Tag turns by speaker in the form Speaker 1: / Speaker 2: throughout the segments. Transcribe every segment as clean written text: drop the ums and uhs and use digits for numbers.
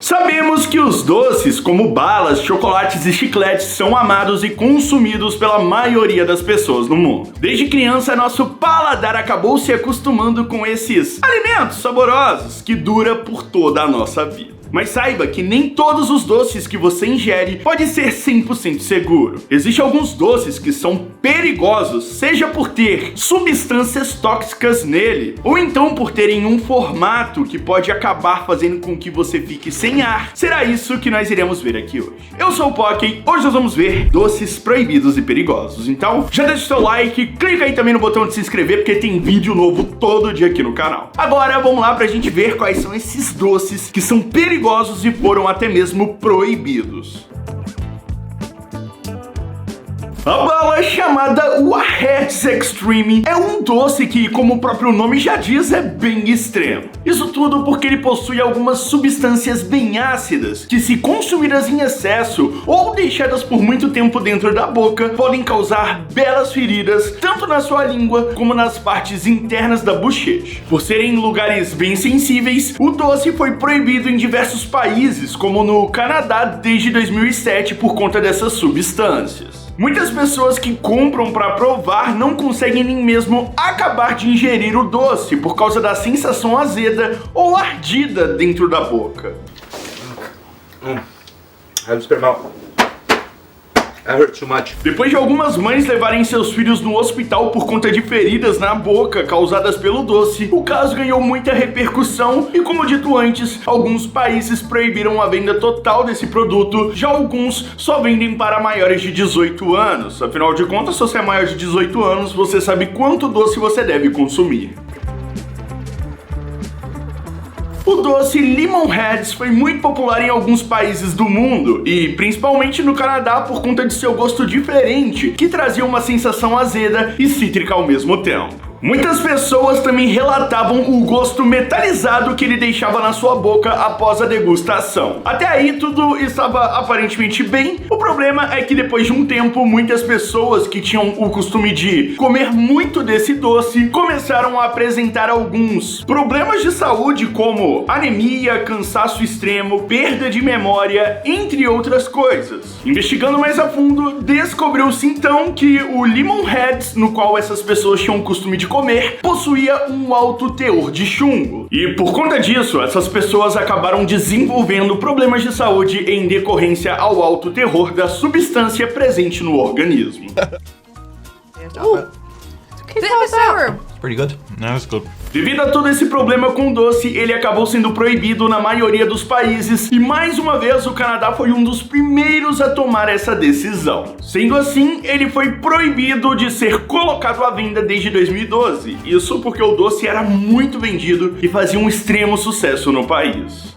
Speaker 1: Sabemos que os doces, como balas, chocolates e chicletes, são amados e consumidos pela maioria das pessoas no mundo. Desde criança, nosso paladar acabou se acostumando com esses alimentos saborosos que dura por toda a nossa vida. Mas saiba que nem todos os doces que você ingere pode ser 100% seguro. Existem alguns doces que são perigosos, seja por ter substâncias tóxicas nele, ou então por terem um formato que pode acabar fazendo com que você fique sem ar. Será isso que nós iremos ver aqui hoje. Eu sou o Pocky, hoje nós vamos ver doces proibidos e perigosos. Então, já deixa o seu like, clica aí também no botão de se inscrever, porque tem vídeo novo todo dia aqui no canal. Agora, vamos lá pra gente ver quais são esses doces que são perigosos e foram até mesmo proibidos. A bala chamada Warheads Extreme é um doce que, como o próprio nome já diz, é bem extremo. Isso tudo porque ele possui algumas substâncias bem ácidas que, se consumidas em excesso ou deixadas por muito tempo dentro da boca, podem causar belas feridas tanto na sua língua como nas partes internas da bochecha. Por serem lugares bem sensíveis, o doce foi proibido em diversos países, como no Canadá desde 2007 por conta dessas substâncias. Muitas pessoas que compram para provar não conseguem nem mesmo acabar de ingerir o doce por causa da sensação azeda ou ardida dentro da boca.
Speaker 2: That hurt too much.
Speaker 1: Depois de algumas mães levarem seus filhos no hospital por conta de feridas na boca causadas pelo doce, o caso ganhou muita repercussão e, como dito antes, alguns países proibiram a venda total desse produto, já alguns só vendem para maiores de 18 anos. Afinal de contas, se você é maior de 18 anos, você sabe quanto doce você deve consumir. O doce Lemonheads foi muito popular em alguns países do mundo, e principalmente no Canadá por conta de seu gosto diferente, que trazia uma sensação azeda e cítrica ao mesmo tempo. Muitas pessoas também relatavam o gosto metalizado que ele deixava na sua boca após a degustação. Até aí tudo estava aparentemente bem. O problema é que depois de um tempo, muitas pessoas que tinham o costume de comer muito desse doce começaram a apresentar alguns problemas de saúde, como anemia, cansaço extremo, perda de memória, entre outras coisas. Investigando mais a fundo, descobriu-se então que o Lemonheads, no qual essas pessoas tinham o costume de comer, possuía um alto teor de chumbo. E por conta disso, essas pessoas acabaram desenvolvendo problemas de saúde em decorrência ao alto teor da substância presente no organismo.
Speaker 2: Pretty good. No, it's good.
Speaker 1: Devido a todo esse problema com o doce, ele acabou sendo proibido na maioria dos países e, mais uma vez, o Canadá foi um dos primeiros a tomar essa decisão. Sendo assim, ele foi proibido de ser colocado à venda desde 2012. Isso porque o doce era muito vendido e fazia um extremo sucesso no país.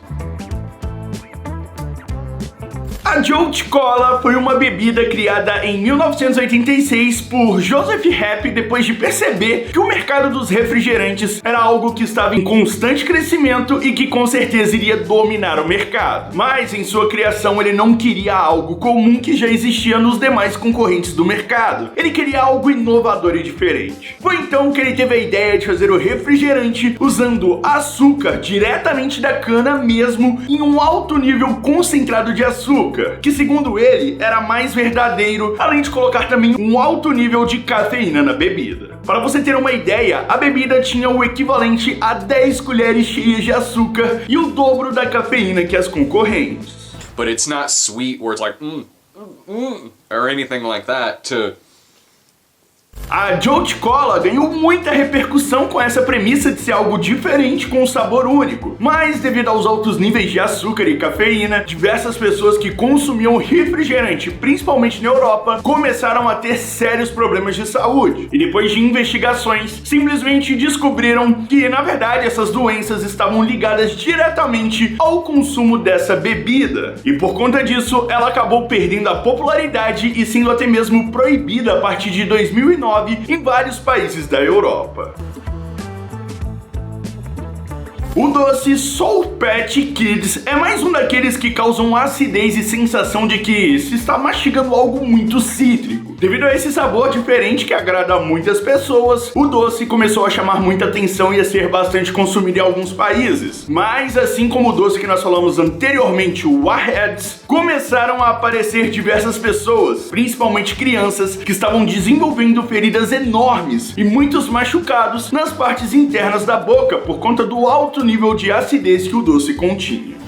Speaker 1: A Jolt Cola foi uma bebida criada em 1986 por Joseph Happ depois de perceber que o mercado dos refrigerantes era algo que estava em constante crescimento e que com certeza iria dominar o mercado. Mas em sua criação ele não queria algo comum que já existia nos demais concorrentes do mercado. Ele queria algo inovador e diferente. Foi então que ele teve a ideia de fazer o refrigerante usando açúcar diretamente da cana mesmo em um alto nível concentrado de açúcar, que segundo ele era mais verdadeiro, além de colocar também um alto nível de cafeína na bebida. Para você ter uma ideia, a bebida tinha o equivalente a 10 colheres cheias de açúcar e o dobro da cafeína que as concorrentes.
Speaker 3: But it's not sweet where it's like or anything like that to...
Speaker 1: A Jolt Cola ganhou muita repercussão com essa premissa de ser algo diferente com um sabor único, mas devido aos altos níveis de açúcar e cafeína, diversas pessoas que consumiam refrigerante, principalmente na Europa, começaram a ter sérios problemas de saúde. E depois de investigações, simplesmente descobriram que, na verdade, essas doenças estavam ligadas diretamente ao consumo dessa bebida. E por conta disso, ela acabou perdendo a popularidade e sendo até mesmo proibida a partir de 2009 em vários países da Europa. O doce Sour Patch Kids é mais um daqueles que causam acidez e sensação de que se está mastigando algo muito cítrico. Devido a esse sabor diferente que agrada a muitas pessoas, o doce começou a chamar muita atenção e a ser bastante consumido em alguns países. Mas assim como o doce que nós falamos anteriormente, o Warheads, começaram a aparecer diversas pessoas, principalmente crianças, que estavam desenvolvendo feridas enormes e muitos machucados nas partes internas da boca por conta do alto nível de acidez que o doce continha.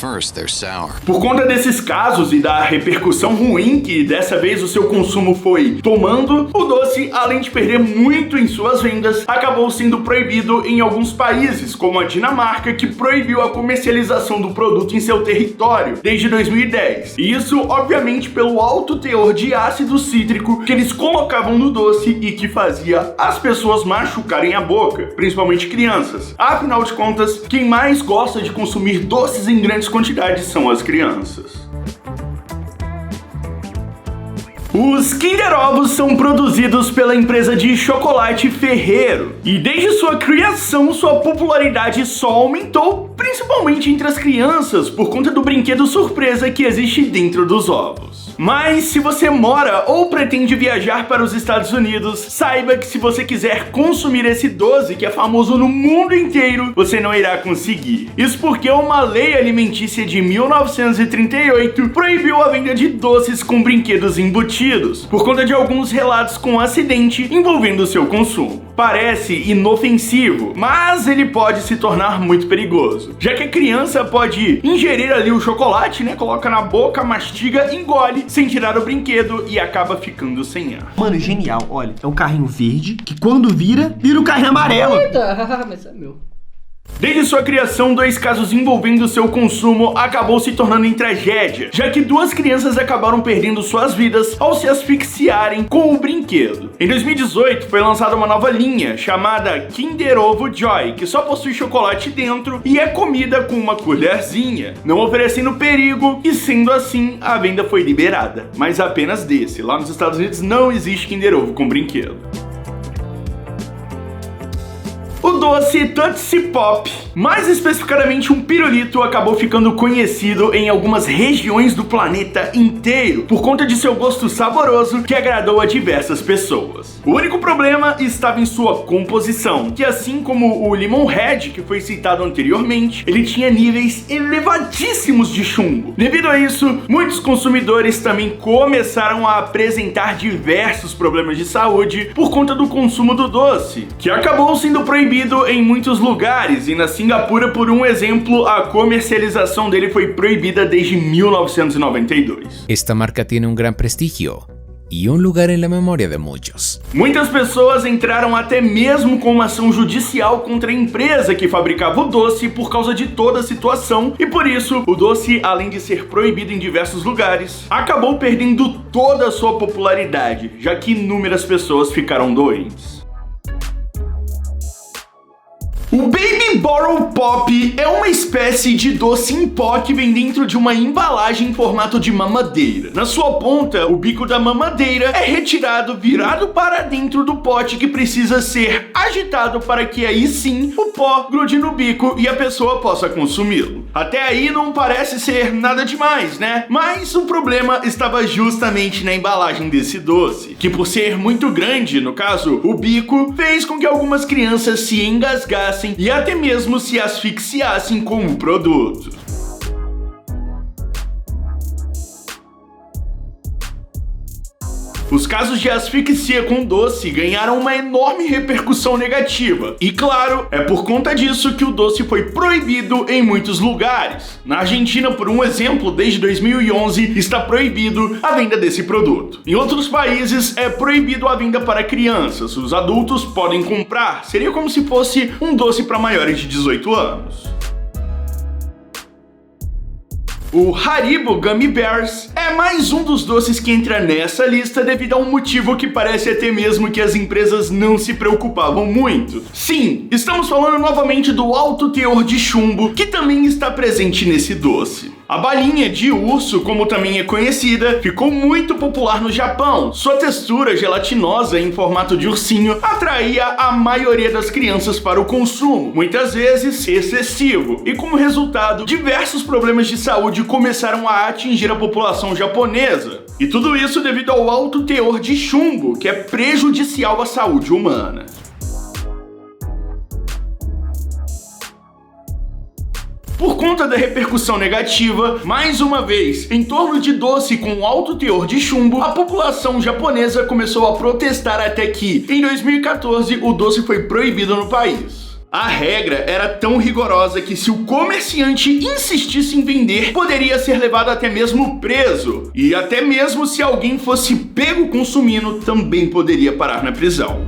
Speaker 4: First, they're sour.
Speaker 1: Por conta desses casos e da repercussão ruim que dessa vez o seu consumo foi tomando, o doce, além de perder muito em suas vendas, acabou sendo proibido em alguns países, como a Dinamarca, que proibiu a comercialização do produto em seu território desde 2010. E isso, obviamente, pelo alto teor de ácido cítrico que eles colocavam no doce e que fazia as pessoas machucarem a boca, principalmente crianças. Afinal de contas, quem mais gosta de consumir doces em grandes quantidades são as crianças. Os Kinder Ovos são produzidos pela empresa de chocolate Ferrero e desde sua criação sua popularidade só aumentou, principalmente entre as crianças, por conta do brinquedo surpresa que existe dentro dos ovos. Mas se você mora ou pretende viajar para os Estados Unidos, saiba que se você quiser consumir esse doce que é famoso no mundo inteiro, você não irá conseguir. Isso porque uma lei alimentícia de 1938 proibiu a venda de doces com brinquedos embutidos, por conta de alguns relatos com acidente envolvendo seu consumo. Parece inofensivo, mas ele pode se tornar muito perigoso, já que a criança pode ingerir ali o chocolate, né? Coloca na boca, mastiga, engole, sem tirar o brinquedo e acaba ficando sem ar.
Speaker 5: Mano, genial, olha, é um carrinho verde que quando vira o carrinho amarelo.
Speaker 6: Eita, mas é meu.
Speaker 1: Desde sua criação, 2 casos envolvendo seu consumo acabou se tornando em tragédia, já que 2 crianças acabaram perdendo suas vidas ao se asfixiarem com o brinquedo. Em 2018, foi lançada uma nova linha chamada Kinder Ovo Joy, que só possui chocolate dentro e é comida com uma colherzinha, não oferecendo perigo, e sendo assim, a venda foi liberada. Mas apenas desse. Lá nos Estados Unidos não existe Kinder Ovo com brinquedo. O doce Tootsie Pop, mais especificamente um pirulito, acabou ficando conhecido em algumas regiões do planeta inteiro por conta de seu gosto saboroso que agradou a diversas pessoas. O único problema estava em sua composição, que assim como o Lemon Head, que foi citado anteriormente, ele tinha níveis elevadíssimos de chumbo. Devido a isso, muitos consumidores também começaram a apresentar diversos problemas de saúde por conta do consumo do doce, que acabou sendo proibido em muitos lugares, e na Singapura, por um exemplo, a comercialização dele foi proibida desde 1992.
Speaker 7: Esta marca tiene un gran prestigio y un lugar en la memoria de muchos.
Speaker 1: Muitas pessoas entraram até mesmo com uma ação judicial contra a empresa que fabricava o doce por causa de toda a situação, e por isso o doce, além de ser proibido em diversos lugares, acabou perdendo toda a sua popularidade, já que inúmeras pessoas ficaram doentes. O Baby Bottle Pop é uma espécie de doce em pó que vem dentro de uma embalagem em formato de mamadeira. Na sua ponta, o bico da mamadeira é retirado, virado para dentro do pote, que precisa ser agitado para que aí sim o pó grude no bico e a pessoa possa consumi-lo. Até aí não parece ser nada demais, né? Mas o problema estava justamente na embalagem desse doce, que por ser muito grande, no caso o bico, fez com que algumas crianças se engasgassem e até mesmo se asfixiassem com o produto. Os casos de asfixia com doce ganharam uma enorme repercussão negativa. E claro, é por conta disso que o doce foi proibido em muitos lugares. Na Argentina, por um exemplo, desde 2011 está proibido a venda desse produto. Em outros países é proibido a venda para crianças. Os adultos podem comprar. Seria como se fosse um doce para maiores de 18 anos. O Haribo Gummy Bears é mais um dos doces que entra nessa lista devido a um motivo que parece até mesmo que as empresas não se preocupavam muito. Sim, estamos falando novamente do alto teor de chumbo que também está presente nesse doce. A balinha de urso, como também é conhecida, ficou muito popular no Japão. Sua textura gelatinosa em formato de ursinho atraía a maioria das crianças para o consumo, muitas vezes excessivo, e como resultado, diversos problemas de saúde começaram a atingir a população japonesa. E tudo isso devido ao alto teor de chumbo, que é prejudicial à saúde humana. Por conta da repercussão negativa, mais uma vez, em torno de doce com alto teor de chumbo, a população japonesa começou a protestar até que, em 2014, o doce foi proibido no país. A regra era tão rigorosa que se o comerciante insistisse em vender, poderia ser levado até mesmo preso. E até mesmo se alguém fosse pego consumindo, também poderia parar na prisão.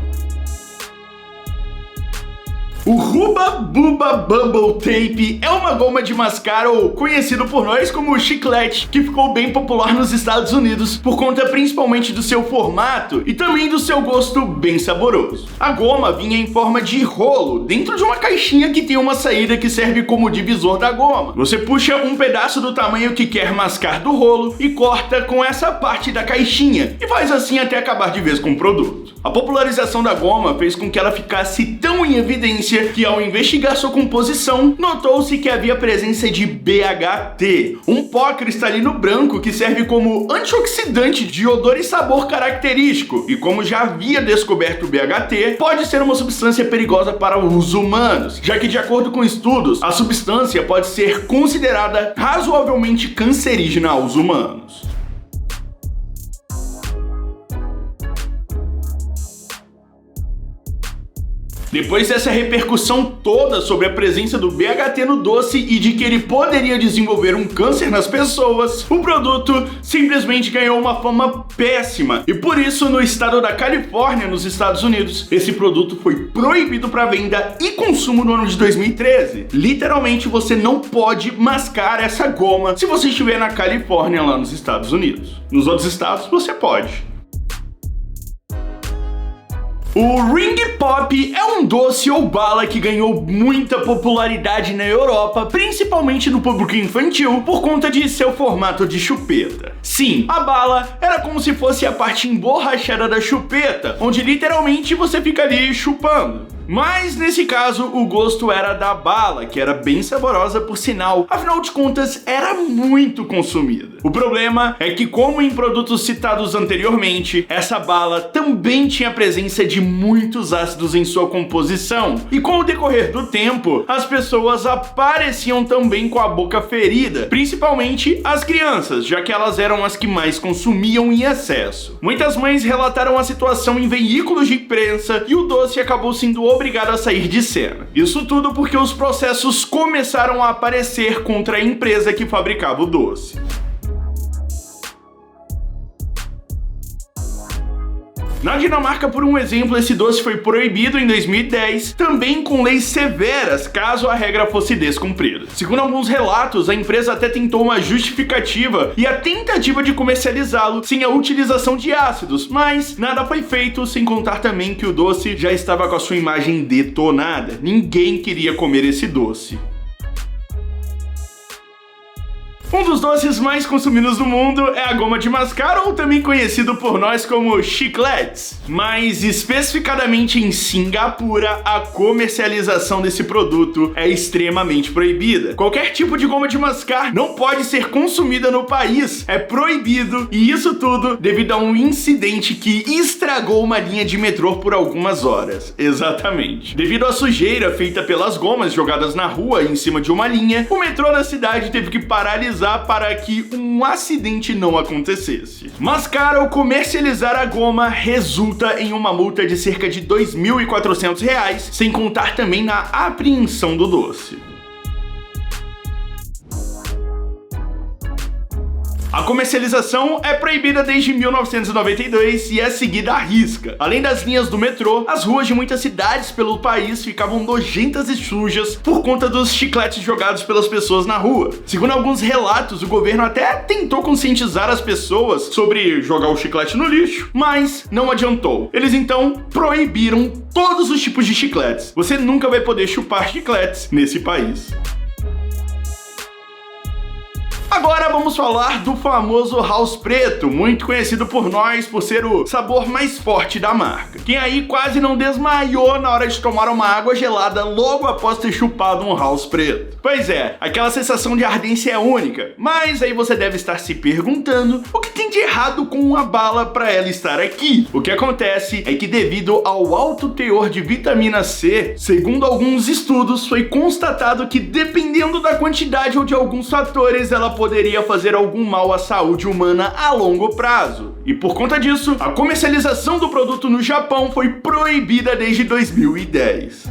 Speaker 1: O Hubba Bubba Bubble Tape é uma goma de mascar, ou conhecido por nós como chiclete, que ficou bem popular nos Estados Unidos por conta principalmente do seu formato e também do seu gosto bem saboroso. A goma vinha em forma de rolo, dentro de uma caixinha que tem uma saída que serve como divisor da goma. Você puxa um pedaço do tamanho que quer mascar do rolo e corta com essa parte da caixinha, e faz assim até acabar de vez com o produto. A popularização da goma fez com que ela ficasse tão em evidência que, ao investigar sua composição, notou-se que havia presença de BHT, um pó cristalino branco que serve como antioxidante de odor e sabor característico, e como já havia descoberto o BHT, pode ser uma substância perigosa para os humanos, já que, de acordo com estudos, a substância pode ser considerada razoavelmente cancerígena aos humanos. Depois dessa repercussão toda sobre a presença do BHT no doce e de que ele poderia desenvolver um câncer nas pessoas, o produto simplesmente ganhou uma fama péssima. E por isso, no estado da Califórnia, nos Estados Unidos, esse produto foi proibido para venda e consumo no ano de 2013. Literalmente, você não pode mascar essa goma se você estiver na Califórnia, lá nos Estados Unidos. Nos outros estados, você pode. O Ring Pop é um doce ou bala que ganhou muita popularidade na Europa, principalmente no público infantil, por conta de seu formato de chupeta. Sim, a bala era como se fosse a parte emborrachada da chupeta, onde literalmente você fica ali chupando. Mas nesse caso, o gosto era da bala, que era bem saborosa por sinal, afinal de contas, era muito consumida. O problema é que, como em produtos citados anteriormente, essa bala também tinha presença de muitos ácidos em sua composição, e com o decorrer do tempo, as pessoas apareciam também com a boca ferida, principalmente as crianças, já que elas eram as que mais consumiam em excesso. Muitas mães relataram a situação em veículos de imprensa e o doce acabou sendo obrigado a sair de cena. Isso tudo porque os processos começaram a aparecer contra a empresa que fabricava o doce. Na Dinamarca, por um exemplo, esse doce foi proibido em 2010, também com leis severas caso a regra fosse descumprida. Segundo alguns relatos, a empresa até tentou uma justificativa e a tentativa de comercializá-lo sem a utilização de ácidos, mas nada foi feito, sem contar também que o doce já estava com a sua imagem detonada. Ninguém queria comer esse doce. Um dos doces mais consumidos no mundo é a goma de mascar, ou também conhecido por nós como chicletes. Mas especificadamente em Singapura, a comercialização desse produto é extremamente proibida. Qualquer tipo de goma de mascar não pode ser consumida no país, é proibido, e isso tudo devido a um incidente que estragou uma linha de metrô por algumas horas. Exatamente. Devido à sujeira feita pelas gomas jogadas na rua em cima de uma linha, o metrô da cidade teve que paralisar para que um acidente não acontecesse. Mascar ou comercializar a goma resulta em uma multa de cerca de R$ 2.400, sem contar também na apreensão do doce. A comercialização é proibida desde 1992 e é seguida à risca. Além das linhas do metrô, as ruas de muitas cidades pelo país ficavam nojentas e sujas por conta dos chicletes jogados pelas pessoas na rua. Segundo alguns relatos, o governo até tentou conscientizar as pessoas sobre jogar o chiclete no lixo, mas não adiantou. Eles então proibiram todos os tipos de chicletes. Você nunca vai poder chupar chicletes nesse país. Agora vamos falar do famoso House Preto, muito conhecido por nós por ser o sabor mais forte da marca. Quem aí quase não desmaiou na hora de tomar uma água gelada logo após ter chupado um House Preto? Pois é, aquela sensação de ardência é única, mas aí você deve estar se perguntando o que tem de errado com uma bala para ela estar aqui. O que acontece é que devido ao alto teor de vitamina C, segundo alguns estudos, foi constatado que dependendo da quantidade ou de alguns fatores, ela poderia fazer algum mal à saúde humana a longo prazo. E por conta disso, a comercialização do produto no Japão foi proibida desde 2010.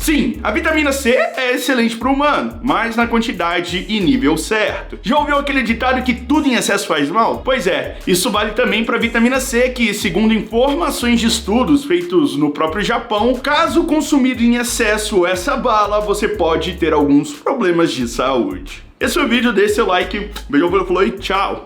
Speaker 1: Sim, a vitamina C é excelente para o humano, mas na quantidade e nível certo. Já ouviu aquele ditado que tudo em excesso faz mal? Pois é, isso vale também para a vitamina C, que, segundo informações de estudos feitos no próprio Japão, caso consumido em excesso essa bala, você pode ter alguns problemas de saúde. Esse foi o vídeo, deixe seu like, beijo, falou e tchau!